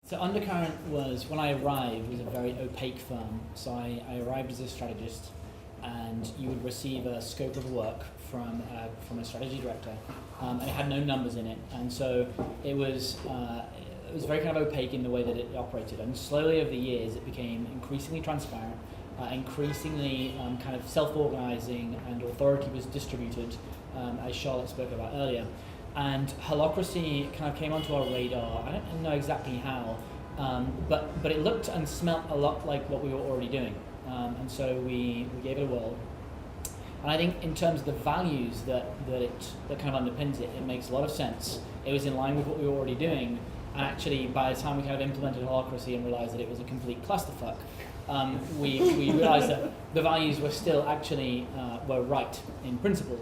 So Undercurrent was, when I arrived, was a very opaque firm. So I arrived as a strategist, and you would receive a scope of work from a strategy director, and it had no numbers in it. And so it was very kind of opaque in the way that it operated. And slowly over the years, it became increasingly transparent, increasingly kind of self-organizing, and authority was distributed, as Charlotte spoke about earlier. And Holacracy kind of came onto our radar. I don't know exactly how, but it looked and smelt a lot like what we were already doing. And so we gave it a whirl. And I think in terms of the values that kind of underpins it, it makes a lot of sense. It was in line with what we were already doing. And actually, by the time we kind of implemented Holacracy and realized that it was a complete clusterfuck, we realized that the values were still actually were right in principle.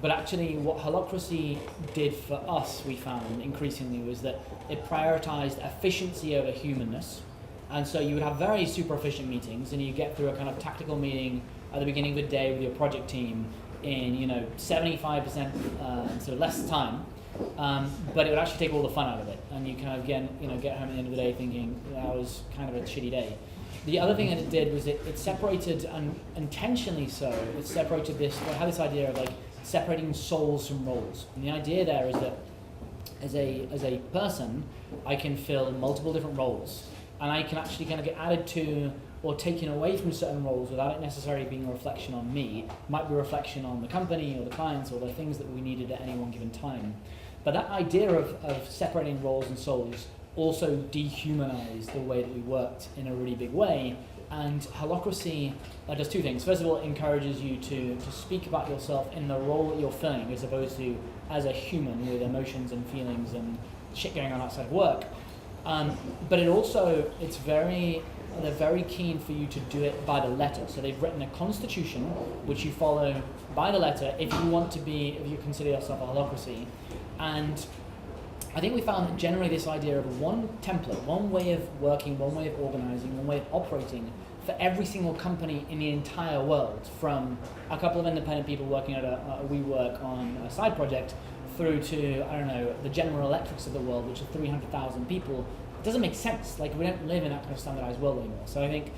But actually, what Holacracy did for us, we found increasingly, was that it prioritized efficiency over humanness. And so you would have very super efficient meetings, and you get through a kind of tactical meeting at the beginning of the day with your project team in 75% sort of less time. But it would actually take all the fun out of it, and you kind of get home at the end of the day thinking that was kind of a shitty day. The other thing that it did was it separated, and intentionally so, it separated this. It had this idea of like separating souls from roles, and the idea there is that as a person, I can fill multiple different roles, and I can actually kind of get added to or taken away from certain roles without it necessarily being a reflection on me. It might be a reflection on the company or the clients or the things that we needed at any one given time. But that idea of separating roles and souls also dehumanized the way that we worked in a really big way. And Holacracy does two things. First of all, it encourages you to speak about yourself in the role that you're filling, as opposed to as a human with emotions and feelings and shit going on outside of work. But they're very keen for you to do it by the letter. So they've written a constitution which you follow by the letter if you consider yourself a Holacracy. And I think we found that generally this idea of one template, one way of working, one way of organizing, one way of operating for every single company in the entire world, from a couple of independent people working at a WeWork on a side project through to, the General Electrics of the world, which are 300,000 people, it doesn't make sense. Like, we don't live in that kind of standardized world anymore. So I think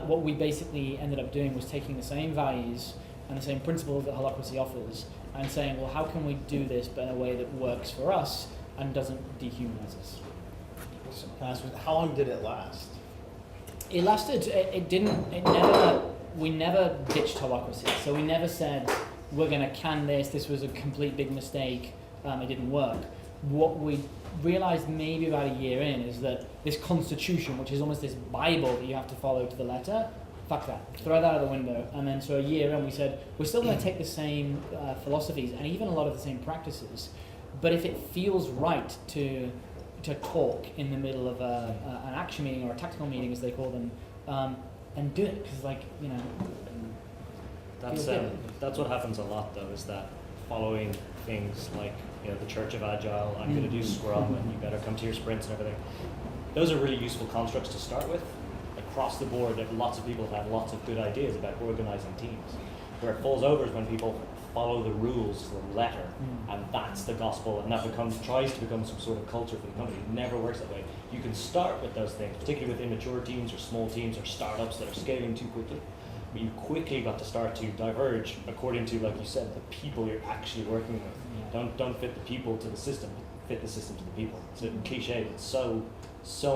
what we basically ended up doing was taking the same values and the same principles that Holacracy offers and saying, well, how can we do this but in a way that works for us and doesn't dehumanize us? How long did it last? It lasted. We never ditched Holacracy. So we never said we're going to can this. This was a complete big mistake. It didn't work. What we realized maybe about a year in is that this constitution, which is almost this Bible that you have to follow to the letter, fuck that. Throw that out the window. And then so a year in, we said we're still going to take the same philosophies and even a lot of the same practices. But if it feels right to talk in the middle of an action meeting or a tactical meeting, as they call them, and do it, because that's what happens a lot though, is that following things like the Church of Agile, I'm going to do Scrum, and you better come to your sprints and everything. Those are really useful constructs to start with. Across the board, lots of people have had lots of good ideas about organizing teams. Where it falls over is when people follow the rules to the letter, and that's the gospel, and that tries to become some sort of culture for the company. It never works that way. You can start with those things, particularly with immature teams or small teams or startups that are scaling too quickly. But you quickly got to start to diverge according to, like you said, the people you're actually working with. Don't fit the people to the system, fit the system to the people. It's a cliche, but so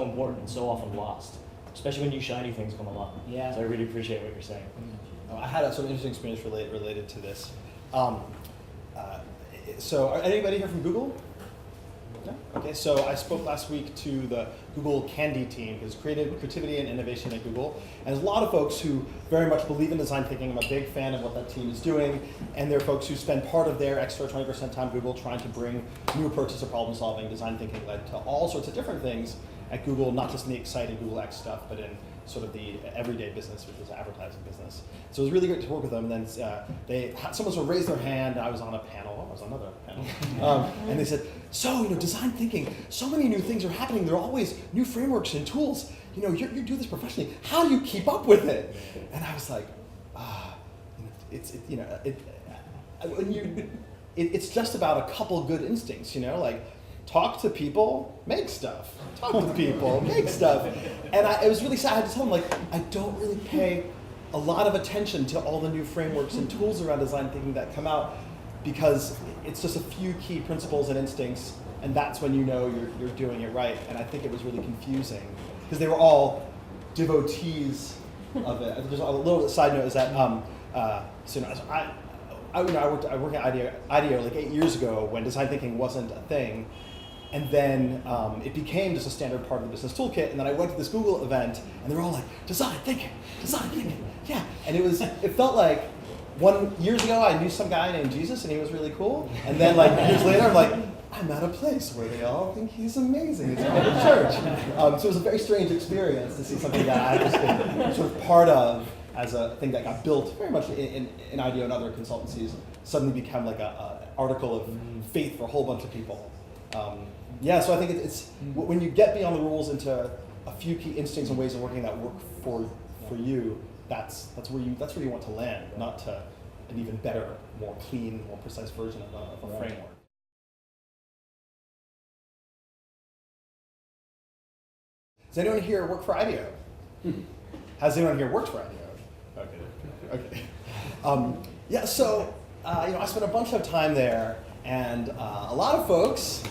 important and so often lost, especially when new shiny things come along. Yeah. So I really appreciate what you're saying. I had a sort of interesting experience related to this. So, anybody here from Google? No? Okay, so I spoke last week to the Google Candy team, because creativity and innovation at Google. And there's a lot of folks who very much believe in design thinking. I'm a big fan of what that team is doing. And there are folks who spend part of their extra 20% time at Google trying to bring new approaches to problem solving. Design thinking led to all sorts of different things at Google, not just in the exciting Google X stuff, but in sort of the everyday business, which is advertising business. So it was really great to work with them. And then someone sort of raised their hand. I was on a panel. I was on another panel. And they said, so, design thinking, so many new things are happening. There are always new frameworks and tools. You do this professionally. How do you keep up with it? And I was like, it's just about a couple good instincts, talk to people, make stuff. Talk to people, make stuff. And it was really sad. I had to tell them, like, I don't really pay a lot of attention to all the new frameworks and tools around design thinking that come out, because it's just a few key principles and instincts, and that's when you know you're doing it right. And I think it was really confusing, because they were all devotees of it. Just a little side note is that I worked at IDEO like 8 years ago when design thinking wasn't a thing, and then it became just a standard part of the business toolkit. And then I went to this Google event, and they were all like, design thinking, yeah. And it felt like years ago I knew some guy named Jesus, and he was really cool. And then like years later, I'm like, I'm at a place where they all think he's amazing. It's called a church. So it was a very strange experience to see something that I just been sort of part of as a thing that got built very much in IDEO and other consultancies, suddenly become like an article of faith for a whole bunch of people. So I think it's when you get beyond the rules into a few key instincts and ways of working that work for you, that's where you want to land, not to an even better, more clean, more precise version of a framework. Does anyone here work for IDEO? Has anyone here worked for IDEO? Okay. So I spent a bunch of time there, and a lot of folks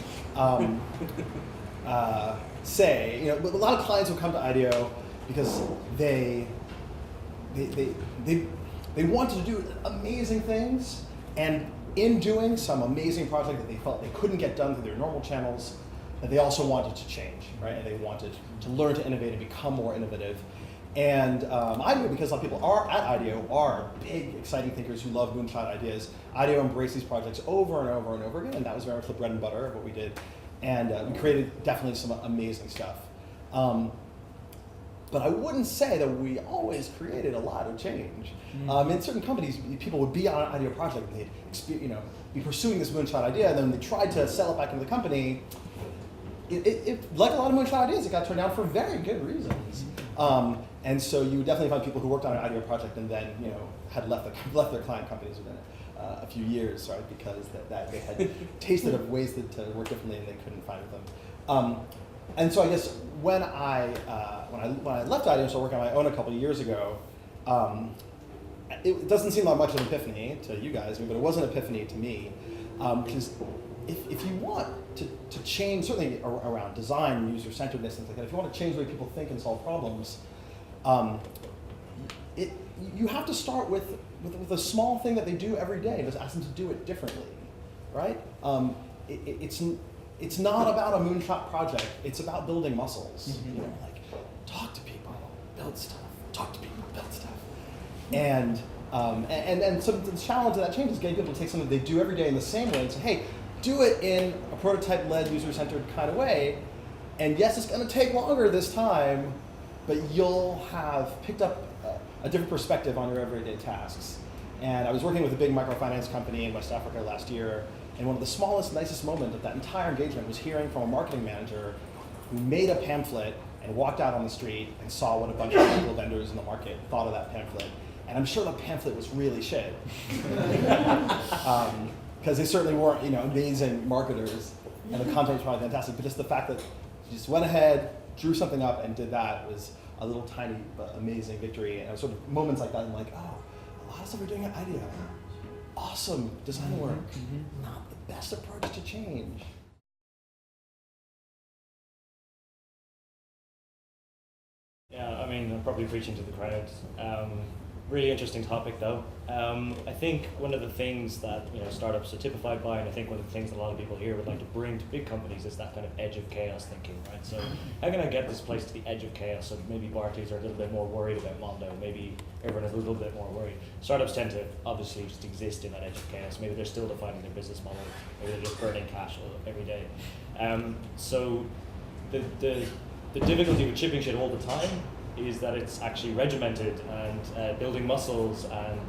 say, a lot of clients will come to IDEO because they wanted to do amazing things, and in doing some amazing project that they felt they couldn't get done through their normal channels, that they also wanted to change, right? And they wanted to learn to innovate and become more innovative. And IDEO, because a lot of people at IDEO are big, exciting thinkers who love moonshot ideas. IDEO embraced these projects over and over and over again, and that was very much the bread and butter of what we did. And we created definitely some amazing stuff. But I wouldn't say that we always created a lot of change. In certain companies, people would be on an IDEO project, and they'd be pursuing this moonshot idea, and then they tried to sell it back into the company. Like a lot of moonshot ideas, it got turned down for very good reasons. And so you would definitely find people who worked on an IDEO project and then had left their client companies within a few years, right? Because that they had tasted of ways to work differently and they couldn't find with them. And so I guess when I left IDEO and started working on my own a couple of years ago, it doesn't seem like much of an epiphany to you guys, but it was an epiphany to me, because if you want to change, certainly around design and user-centeredness and things like that, if you want to change the way people think and solve problems, you have to start with a small thing that they do every day and just ask them to do it differently, right? It's not about a moonshot project. It's about building muscles. Like talk to people, build stuff. Talk to people, build stuff. And so the challenge of that change is getting people to take something they do every day in the same way and say, hey, do it in a prototype-led, user-centered kind of way. And yes, it's going to take longer this time, but you'll have picked up a different perspective on your everyday tasks. And I was working with a big microfinance company in West Africa last year, and one of the smallest, nicest moments of that entire engagement was hearing from a marketing manager who made a pamphlet and walked out on the street and saw what a bunch of local vendors in the market thought of that pamphlet. And I'm sure the pamphlet was really shit. Because they certainly weren't, amazing marketers, and the content was probably fantastic. But just the fact that you just went ahead, drew something up, and did that was a little tiny but amazing victory. And it was sort of moments like that, I'm like, oh, a lot of stuff we're doing at IDEO, awesome design work, not the best approach to change. Yeah, I'm probably preaching to the crowd. Really interesting topic, though. I think one of the things that startups are typified by, and I think one of the things that a lot of people here would like to bring to big companies is that kind of edge of chaos thinking, right? So how can I get this place to the edge of chaos? So maybe Barclays are a little bit more worried about Mondo. Maybe everyone is a little bit more worried. Startups tend to obviously just exist in that edge of chaos. Maybe they're still defining their business model. Maybe they're just burning cash every day. So the difficulty with shipping shit all the time is that it's actually regimented and building muscles and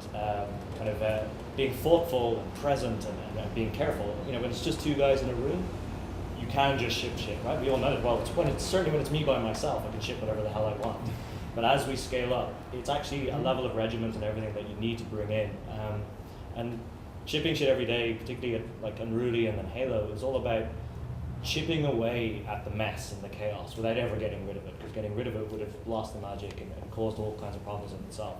being thoughtful and present and being careful. When it's just two guys in a room, you can just ship shit, right? We all know it. Well, certainly when it's me by myself, I can ship whatever the hell I want. But as we scale up, it's actually a level of regiment and everything that you need to bring in. And shipping shit every day, particularly at like Unruly and then Halo, is all about chipping away at the mess and the chaos without ever getting rid of it, because getting rid of it would have lost the magic and caused all kinds of problems in itself.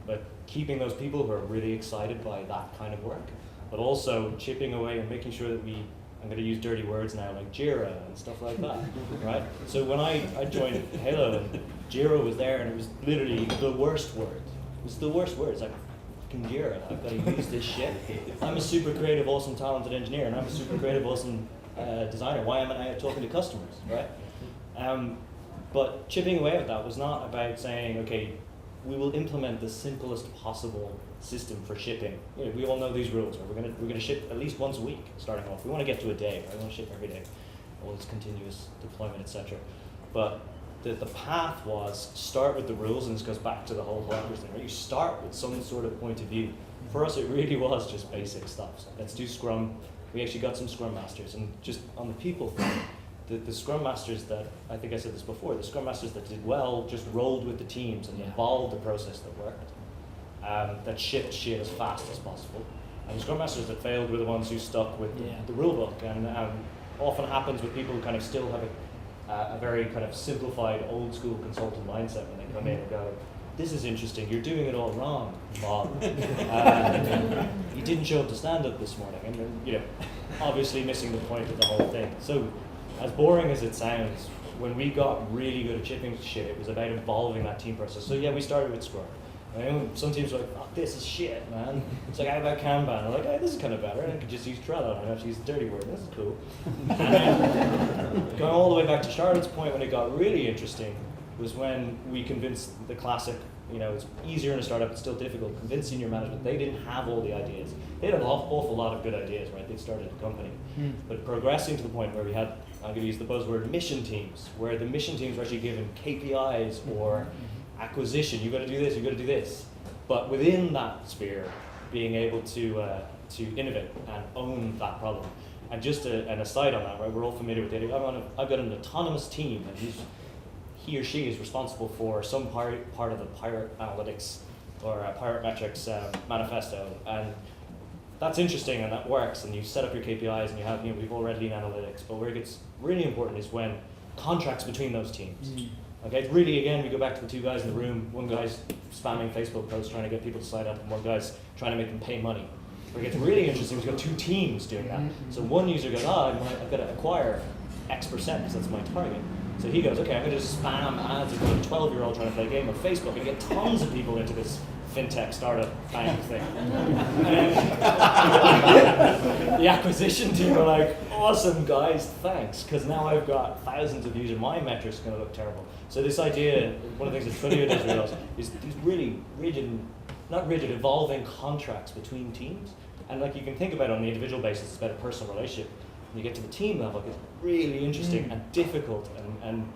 But keeping those people who are really excited by that kind of work, but also chipping away and making sure that I'm going to use dirty words now, like Jira and stuff like that, right? So when I joined Halo, and Jira was there, and it was literally the worst word. It was the worst word. It's like, fucking Jira, I've got to use this shit. I'm a super creative, awesome, talented engineer, and I'm a super creative, awesome designer. Why am I out talking to customers, right? But chipping away at that was not about saying, okay, we will implement the simplest possible system for shipping. You know, we all know these rules. Right? We're gonna ship at least once a week starting off. We want to get to a day. Right? We want to ship every day. All this continuous deployment, etc. But the path was start with the rules, and this goes back to the whole Holacracy thing. Right? You start with some sort of point of view. For us, it really was just basic stuff. So let's do Scrum. We actually got some Scrum Masters, and just on the people thing, the Scrum Masters that, I think I said this before, the Scrum Masters that did well just rolled with the teams and evolved the process that worked, that shipped shit as fast as possible. And the Scrum Masters that failed were the ones who stuck with the rule book, and often happens with people who kind of still have a very kind of simplified old school consultant mindset when they come in and go, this is interesting, you're doing it all wrong, Bob. You didn't show up to stand up this morning, and you know, obviously missing the point of the whole thing. So, as boring as it sounds, when we got really good at shipping shit, it was about evolving that team process. So yeah, we started with Scrum. I mean, some teams were like, oh, this is shit, man. It's like, how about Kanban? I'm like, hey, this is kind of better. I could just use Trello. I don't have to use a dirty word. This is cool. And then, going all the way back to Charlotte's point, when it got really interesting, was when we convinced the classic, you know, it's easier in a startup, it's still difficult, convince senior management they didn't have all the ideas. They had an awful lot of good ideas, right? They started a company. But progressing to the point where we had, I'm going to use the buzzword mission teams, where the mission teams were actually given KPIs or acquisition, you've got to do this, you've got to do this. But within that sphere, being able to innovate and own that problem. And just an aside on that, right? We're all familiar with it. I've got an autonomous team, and he or she is responsible for some part of the Pirate Analytics or Pirate Metrics manifesto, and that's interesting and that works. And you set up your KPIs, and you have, we've all read Lean Analytics. But where it gets really important is when contracts between those teams. Okay, it's really, again, we go back to the two guys in the room. One guy's spamming Facebook posts trying to get people to sign up, and one guy's trying to make them pay money. Where it gets really interesting is you've got two teams doing that. So one user goes, I've got to acquire X percent because that's my target. So he goes, okay, I'm going to just spam ads of a 12-year-old trying to play a game on Facebook and get tons of people into this fintech startup bank thing. The acquisition team are like, awesome guys, thanks, because now I've got thousands of users. My metrics are going to look terrible. So this idea, one of the things that Twilio does realize is these really evolving contracts between teams. And like you can think about it on the individual basis, it's about a personal relationship. When you get to the team level, it's really interesting and difficult and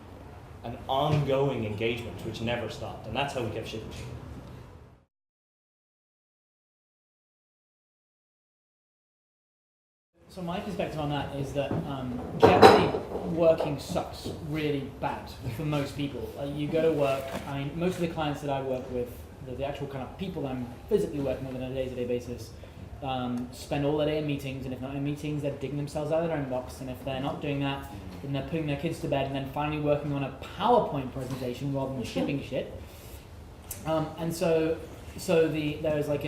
an ongoing engagement which never stopped. And that's how we kept shipping. So my perspective on that is that generally working sucks really bad for most people. You go to work, most of the clients that I work with, the actual kind of people I'm physically working with on a day-to-day basis, spend all their day in meetings, and if not in meetings, they're digging themselves out of their inbox, and if they're not doing that, then they're putting their kids to bed and then finally working on a PowerPoint presentation rather than shipping shit. And so there is like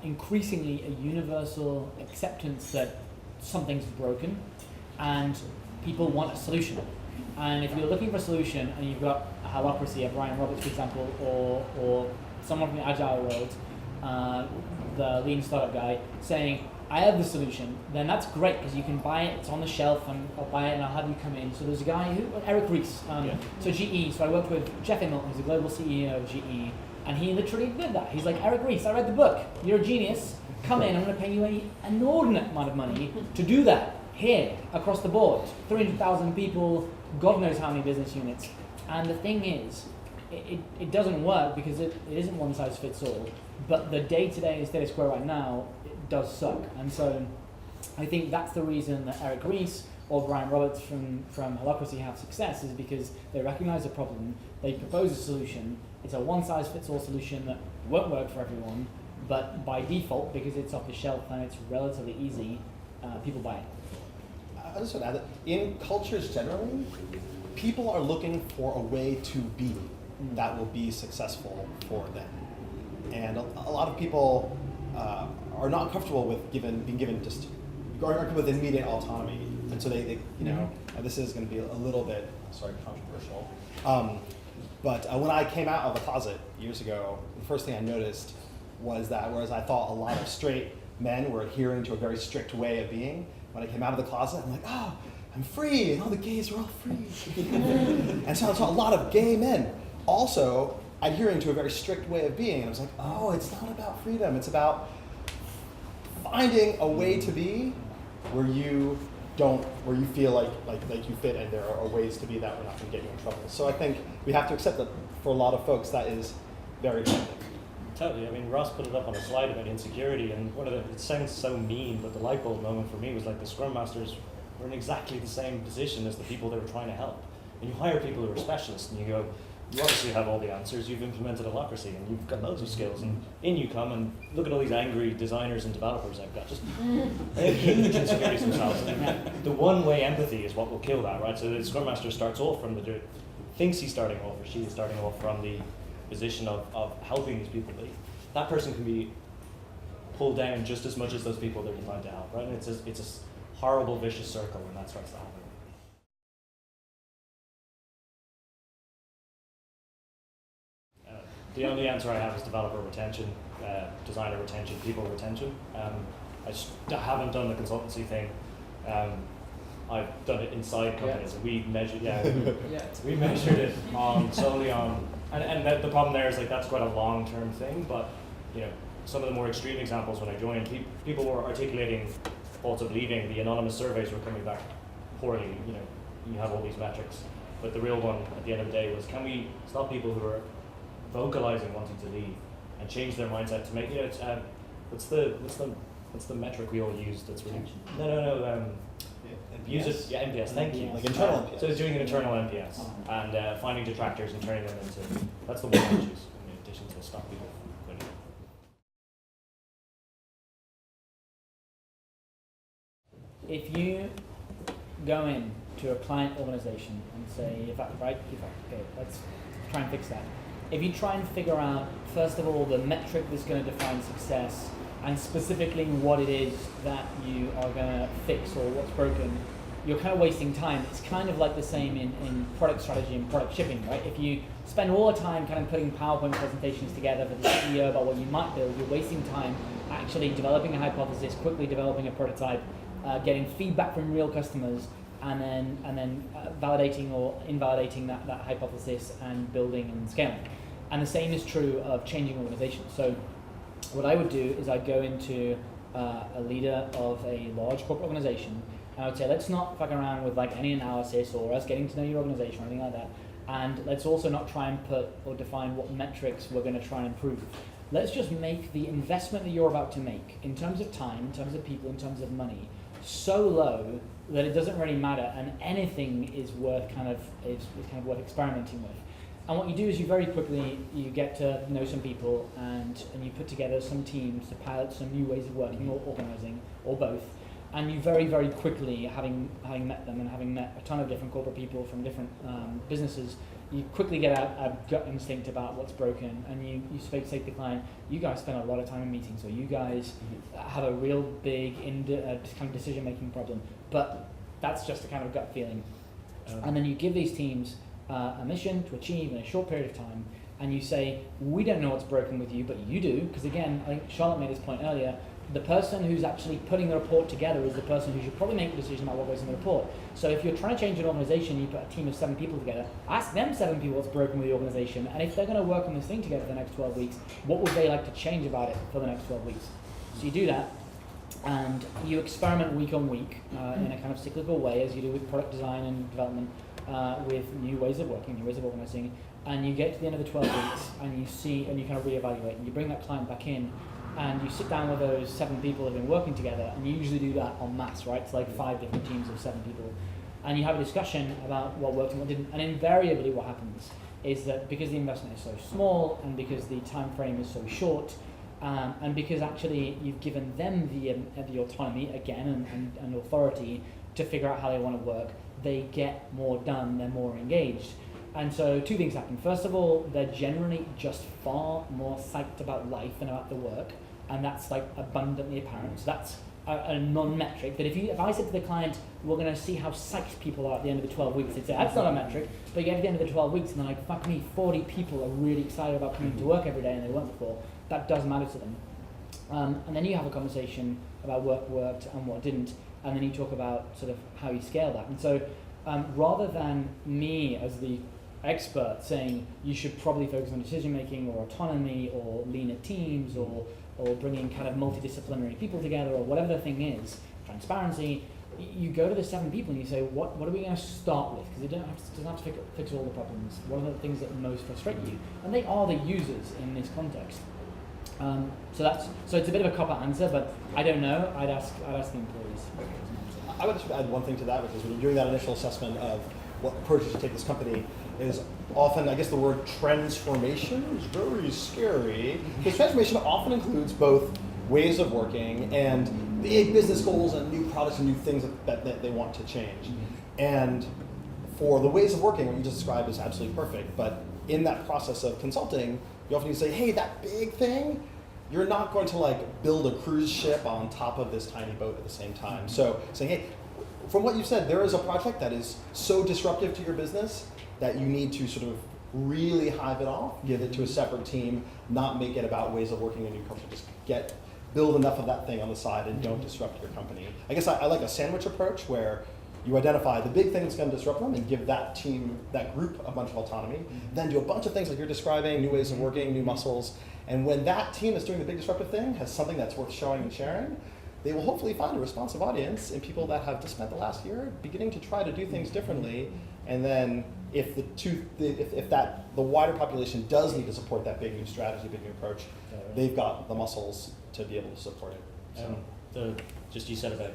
increasingly a universal acceptance that something's broken, and people want a solution. And if you're looking for a solution, and you've got a Holacracy, a Brian Roberts, for example, or someone from the Agile world, the lean startup guy, saying, I have the solution, then that's great, because you can buy it, it's on the shelf, and I'll buy it and I'll have you come in. So there's a guy, Eric Ries, so GE, so I worked with Jeff Immelt, who's the global CEO of GE, and he literally did that. He's like, Eric Ries, I read the book, you're a genius, come in, I'm going to pay you an inordinate amount of money to do that here, across the board. 300,000 people, God knows how many business units. And the thing is, it doesn't work because it isn't one size fits all. But the day-to-day status quo right now, it does suck. And so I think that's the reason that Eric Ries or Brian Roberts from Holacracy have success, is because they recognize a problem, they propose a solution, it's a one-size-fits-all solution that won't work for everyone, but by default, because it's off the shelf and it's relatively easy, people buy it. I just want to add that in cultures generally, people are looking for a way to be that will be successful for them. And a lot of people are not comfortable with being given just with immediate autonomy. And so they this is going to be a little bit, controversial. But when I came out of the closet years ago, the first thing I noticed was that whereas I thought a lot of straight men were adhering to a very strict way of being, when I came out of the closet, I'm like, oh, I'm free, and all the gays are all free. And so I saw a lot of gay men also adhering to a very strict way of being. And I was like, oh, it's not about freedom. It's about finding a way to be where you feel like you fit, and there are ways to be that we're not going to get you in trouble. So I think we have to accept that for a lot of folks that is very effective. Totally. I mean, Ross put it up on a slide about insecurity, and it sounds so mean, but the light bulb moment for me was like the Scrum Masters were in exactly the same position as the people they were trying to help. And you hire people who are specialists, and you go, you obviously have all the answers, you've implemented Holacracy, and you've got loads of skills, and in you come, and look at all these angry designers and developers I've got, just they have huge insecurities themselves. And the one-way empathy is what will kill that, right? So the Scrum Master starts off from thinks he's starting off, or she is starting off from the position of helping these people be. That person can be pulled down just as much as those people they're trying to help, right? And it's a horrible, vicious circle when that starts to happen. The only answer I have is developer retention, designer retention, people retention. I haven't done the consultancy thing. I've done it inside companies, and we measured, we measured it solely on, and the problem there is like that's quite a long-term thing. But some of the more extreme examples when I joined, people were articulating thoughts of leaving. The anonymous surveys were coming back poorly. You have all these metrics, but the real one at the end of the day was, can we stop people who are vocalizing wanting to leave and change their mindset to make what's the metric we all use that's really NPS? Use it, NPS, thank you. Like internal NPS. So doing an internal NPS and finding detractors and turning them into, that's the one I choose in addition to stop people from quitting. If you go in to a client organization and say, okay, let's try and fix that. If you try and figure out, first of all, the metric that's going to define success, and specifically what it is that you are going to fix or what's broken, you're kind of wasting time. It's kind of like the same in product strategy and product shipping, right? If you spend all the time kind of putting PowerPoint presentations together for the CEO about what you might build, you're wasting time actually developing a hypothesis, quickly developing a prototype, getting feedback from real customers, and then validating or invalidating that hypothesis and building and scaling. And the same is true of changing organizations. So what I would do is I'd go into a leader of a large corporate organization, and I would say, let's not fuck around with like any analysis or us getting to know your organization or anything like that. And let's also not try and put or define what metrics we're going to try and improve. Let's just make the investment that you're about to make in terms of time, in terms of people, in terms of money, so low that it doesn't really matter, and anything is worth is worth experimenting with. And what you do is you very quickly get to know some people, and you put together some teams to pilot some new ways of working or organizing, or both. And you very, very quickly, having met them and having met a ton of different corporate people from different businesses, you quickly get a gut instinct about what's broken, and you say to the client, you guys spend a lot of time in meetings, or you guys have a real big kind of decision-making problem, but that's just a kind of gut feeling. And then you give these teams a mission to achieve in a short period of time, and you say, we don't know what's broken with you, but you do, because again, I think Charlotte made this point earlier, the person who's actually putting the report together is the person who should probably make the decision about what goes in the report. So if you're trying to change an organization, you put a team of 7 people together, ask them 7 people what's broken with the organization, and if they're going to work on this thing together for the next 12 weeks, what would they like to change about it for the next 12 weeks? So you do that, and you experiment week on week in a kind of cyclical way, as you do with product design and development, with new ways of working, new ways of organizing, and you get to the end of the 12 weeks, and you see, and you kind of reevaluate, and you bring that client back in, and you sit down with those 7 people who have been working together, and you usually do that en masse, right? It's like 5 different teams of 7 people. And you have a discussion about what worked and what didn't. And invariably what happens is that because the investment is so small, and because the time frame is so short, and because actually you've given them the autonomy again and authority, to figure out how they want to work, they get more done, they're more engaged. And so two things happen. First of all, they're generally just far more psyched about life and about the work, and that's like abundantly apparent. So that's a non-metric. But if I said to the client, we're going to see how psyched people are at the end of the 12 weeks, they'd say, that's not a metric. But you get to the end of the 12 weeks and they're like, fuck me, 40 people are really excited about coming to work every day and they weren't before. That does matter to them. And then you have a conversation about what worked and what didn't, and then you talk about sort of how you scale that. And so rather than me as the expert saying you should probably focus on decision making or autonomy or leaner teams or bringing kind of multidisciplinary people together or whatever the thing is, transparency, you go to the 7 people and you say, what are we going to start with? Because it doesn't have to fix all the problems. What are the things that most frustrate you? And they are the users in this context. So it's a bit of a cop-out answer, but I don't know. I'd ask the employees. I would just add one thing to that, which is when you're doing that initial assessment of what approach you should take this company, is often, I guess the word transformation is very scary, because transformation often includes both ways of working and big business goals and new products and new things that they want to change. And for the ways of working, what you just described is absolutely perfect, but in that process of consulting, you often need to say, hey, that big thing, you're not going to like build a cruise ship on top of this tiny boat at the same time. So saying, hey, from what you've said, there is a project that is so disruptive to your business that you need to sort of really hive it off, give it to a separate team, not make it about ways of working in your culture, just build enough of that thing on the side and don't disrupt your company. I guess I like a sandwich approach where you identify the big thing that's going to disrupt them and give that team, that group, a bunch of autonomy, then do a bunch of things like you're describing, new ways of working, new muscles, and when that team that's doing the big disruptive thing has something that's worth showing and sharing, they will hopefully find a responsive audience in people that have just spent the last year beginning to try to do things differently. And then if the wider population does need to support that big new strategy, big new approach, they've got the muscles to be able to support it. So. Just you said about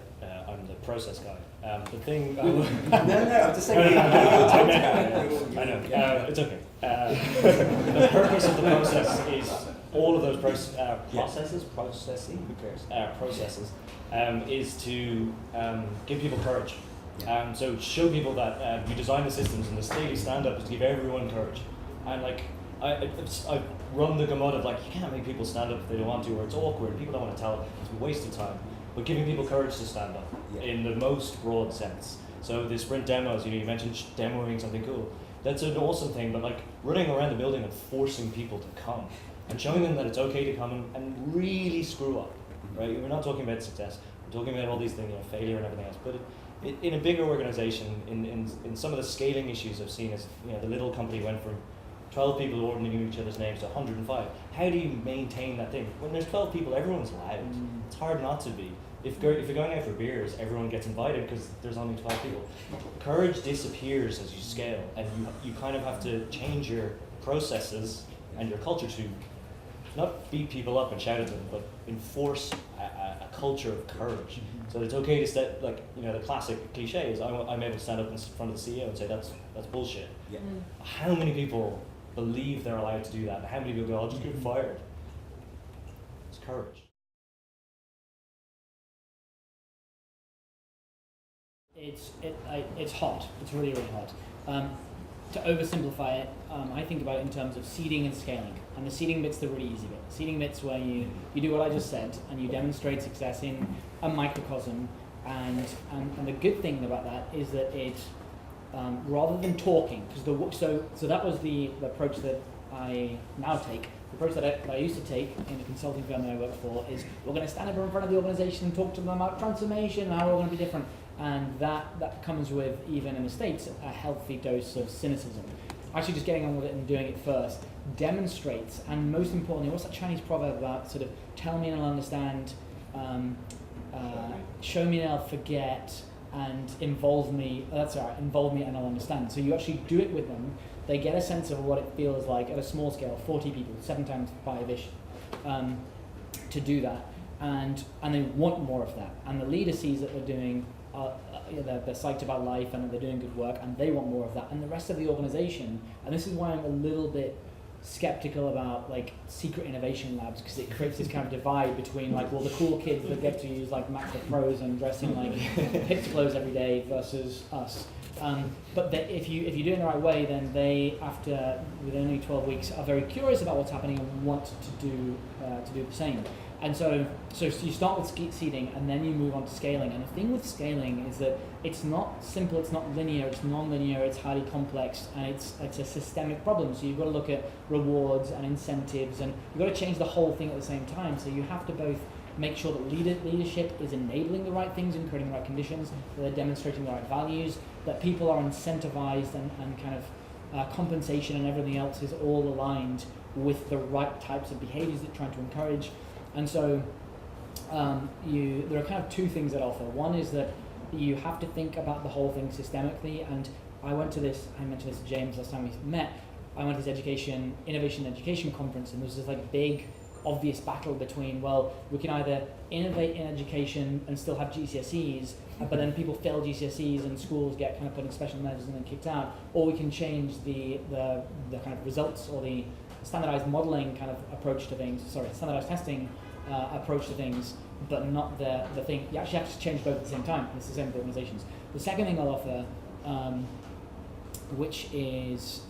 I'm the process guy. The thing. No, I'm just saying. I know. It's okay. The purpose of the process is all of those processes. Who cares? Processes is to give people courage. So show people that you design the systems and the daily stand-up is to give everyone courage. And like I've run the gamut of like you can't make people stand up if they don't want to, or it's awkward. People don't want to tell. It's a waste of time. But giving people courage to stand up in the most broad sense. So the sprint demos, you mentioned demoing something cool. That's an awesome thing, but like running around the building and forcing people to come and showing them that it's okay to come and really screw up, right? We're not talking about success. We're talking about all these things, failure and everything else. But in a bigger organization, in some of the scaling issues I've seen is, the little company went from 12 people who already knew each other's names to 105. How do you maintain that thing? When there's 12 people, everyone's loud. It's hard not to be. If you're going out for beers, everyone gets invited because there's only 12 people. Courage disappears as you scale, and you kind of have to change your processes and your culture to not beat people up and shout at them, but enforce a culture of courage. So it's okay to step, the classic cliche is I'm able to stand up in front of the CEO and say that's bullshit. Yeah. How many people believe they're allowed to do that? And how many people go, I'll just get fired? It's courage. It's hot. It's really, really hot. To oversimplify it, I think about it in terms of seeding and scaling. And the seeding bit's the really easy bit. Seeding bit's where you do what I just said, and you demonstrate success in a microcosm. And the good thing about that is that it, rather than talking, because so that was the approach that I now take. The approach that I used to take in the consulting firm that I work for is we're going to stand up in front of the organization and talk to them about transformation and how we're going to be different. And that comes with, even in the States, a healthy dose of cynicism. Actually just getting on with it and doing it first demonstrates, and most importantly, what's that Chinese proverb about sort of tell me and I'll understand, show me and I'll forget, and involve me and I'll understand. So you actually do it with them. They get a sense of what it feels like at a small scale, 40 people, 7 times 5-ish, to do that. And they want more of that. And the leader sees that they're doing, they're psyched about life and they're doing good work, and they want more of that. And the rest of the organization, and this is why I'm a little bit skeptical about like secret innovation labs because it creates this kind of divide between like, well, the cool kids that get to use like MacBook Pros and dress in like picture clothes every day versus us. But if you do it in the right way, then they, after with only 12 weeks, are very curious about what's happening and want to do the same. And so you start with seeding and then you move on to scaling. And the thing with scaling is that it's not simple, it's not linear, it's non-linear, it's highly complex, and it's a systemic problem. So you've got to look at rewards and incentives, and you've got to change the whole thing at the same time. So you have to both make sure that leadership is enabling the right things and creating the right conditions, that they're demonstrating the right values, that people are incentivized and kind of compensation and everything else is all aligned with the right types of behaviors that you're trying to encourage. And so there are kind of two things that offer. One is that you have to think about the whole thing systemically, and I mentioned this to James last time we met. I went to this innovation education conference, and there was this like big obvious battle between, well, we can either innovate in education and still have GCSEs, but then people fail GCSEs and schools get kind of put in special measures and then kicked out, or we can change the kind of results or the standardized modeling kind of approach to things, standardized testing approach to things, but not the thing. You actually have to change both at the same time. It's the same with organizations. The second thing I'll offer, which is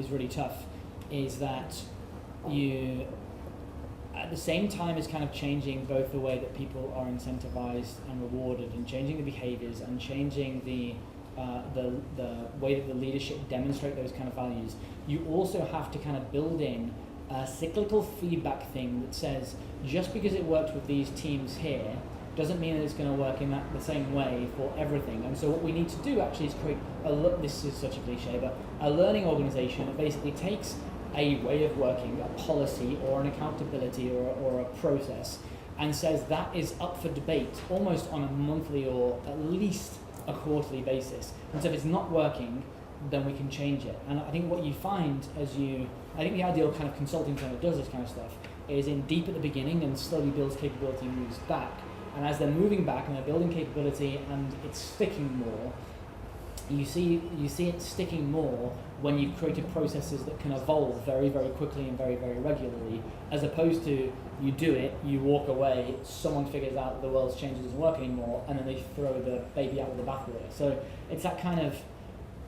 really tough, is that you, at the same time as kind of changing both the way that people are incentivized and rewarded, and changing the behaviors and changing the way that the leadership demonstrate those kind of values, you also have to kind of build in a cyclical feedback thing that says, just because it worked with these teams here doesn't mean that it's going to work in the same way for everything. And so what we need to do actually is create this is such a cliche, but a learning organization that basically takes a way of working, a policy or an accountability or a process, and says that is up for debate almost on a monthly or at least a quarterly basis. And so if it's not working, then we can change it. And I think what you find I think the ideal kind of consulting firm that does this kind of stuff is in deep at the beginning and slowly builds capability and moves back. And as they're moving back and they're building capability and it's sticking more, you see it sticking more when you've created processes that can evolve very, very quickly and very, very regularly, as opposed to you do it, you walk away, someone figures out the world's changed, it doesn't work anymore, and then they throw the baby out with the bathwater. So it's that kind of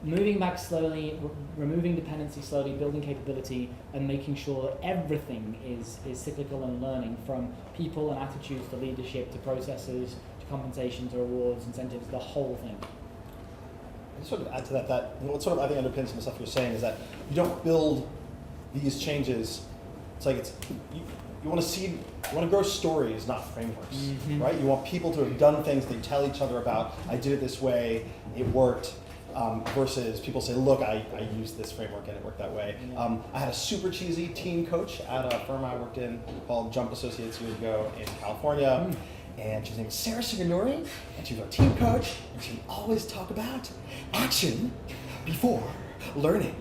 moving back slowly, removing dependency slowly, building capability, and making sure that everything is cyclical and learning, from people and attitudes to leadership to processes to compensation to rewards, incentives, the whole thing. I sort of add to that what sort of I think underpins some of the stuff you're saying is that you don't build these changes. It's like you want to grow stories, not frameworks, right? You want people to have done things they tell each other about. I did it this way, it worked. Versus people say, look, I used this framework and it worked that way. I had a super cheesy team coach at a firm I worked in called Jump Associates years ago in California. And she's named Sarah Signori, and she was our team coach, and she would always talk about action before learning.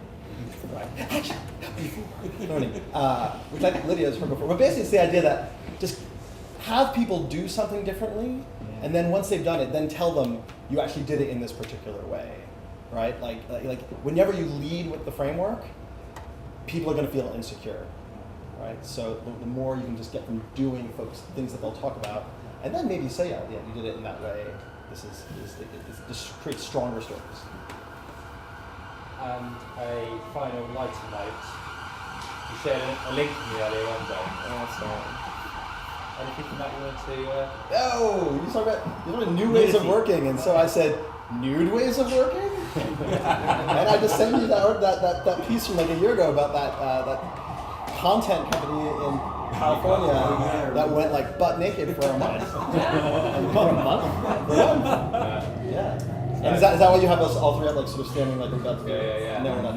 Right? Action before learning. Which I think Lydia has heard before. But basically it's the idea that just have people do something differently, and then once they've done it, then tell them you actually did it in this particular way. Right? Like whenever you lead with the framework, people are going to feel insecure. Right? So the more you can just get them doing things that they'll talk about, and then maybe say, yeah, you did it in that way. This creates stronger stories. And a final lighter note. You shared a link with me earlier on, Dave. Anything from that you want to? No, you talking about new ways of working, and so I said, nude ways of working? And I just sent you that piece from like a year ago about that content company in California that went like butt naked for a month. For a month? Yeah. And is that why you have us all three like sort of standing like we're about to go? Yeah. No, we're not.